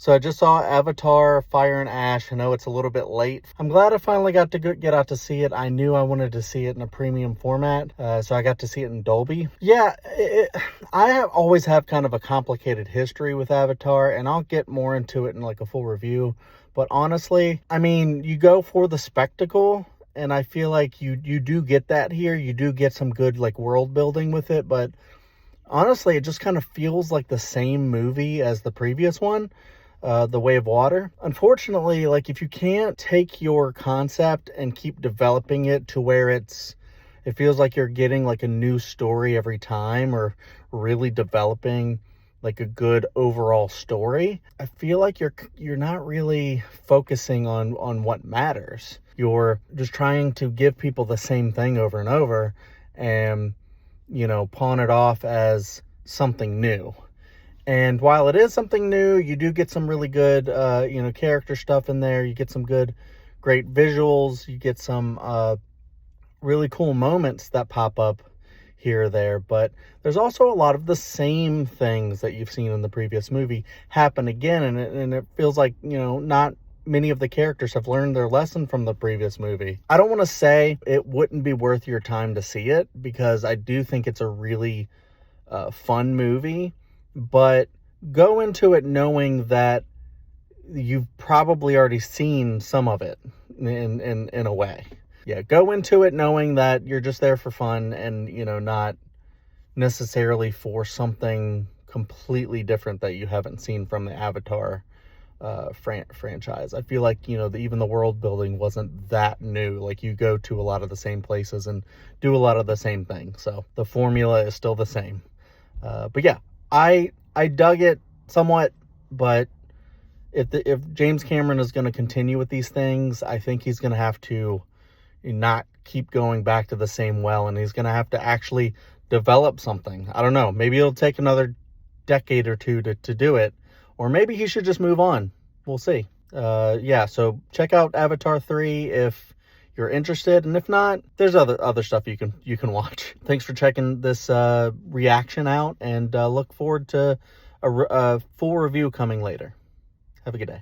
So I just saw Avatar Fire and Ash. I know it's a little bit late. I'm glad I finally got to get out to see it. I knew I wanted to see it in a premium format, so I got to see it in Dolby. Yeah, I have always have kind of a complicated history with Avatar, and I'll get more into it in like a full review. But honestly, I mean, you go for the spectacle, and I feel like you do get that here. You do get some good like world building with it, but honestly, it just kind of feels like the same movie as the previous one, The Way of Water. Unfortunately, like if you can't take your concept and keep developing it to where it feels like you're getting like a new story every time, or really developing like a good overall story, I feel like you're not really focusing on what matters. You're just trying to give people the same thing over and over, and pawn it off as something new. And while it is something new, you do get some really good, character stuff in there. You get some great visuals. You get some really cool moments that pop up here or there. But there's also a lot of the same things that you've seen in the previous movie happen again. And it feels like, not many of the characters have learned their lesson from the previous movie. I don't want to say it wouldn't be worth your time to see it, because I do think it's a really fun movie, but go into it knowing that you've probably already seen some of it in a way. Yeah, go into it knowing that you're just there for fun, and not necessarily for something completely different that you haven't seen from the Avatar franchise. I feel like even the world building wasn't that new. Like, you go to a lot of the same places and do a lot of the same things, so the formula is still the same. But yeah, I dug it somewhat, but if James Cameron is going to continue with these things, I think he's going to have to not keep going back to the same well, and he's going to have to actually develop something. I don't know, maybe it'll take another decade or two to do it, or maybe he should just move on. We'll see. Yeah, so check out Avatar 3 if you're interested, and if not, there's other stuff you can watch. Thanks for checking this reaction out, and look forward to a full review coming later. Have a good day.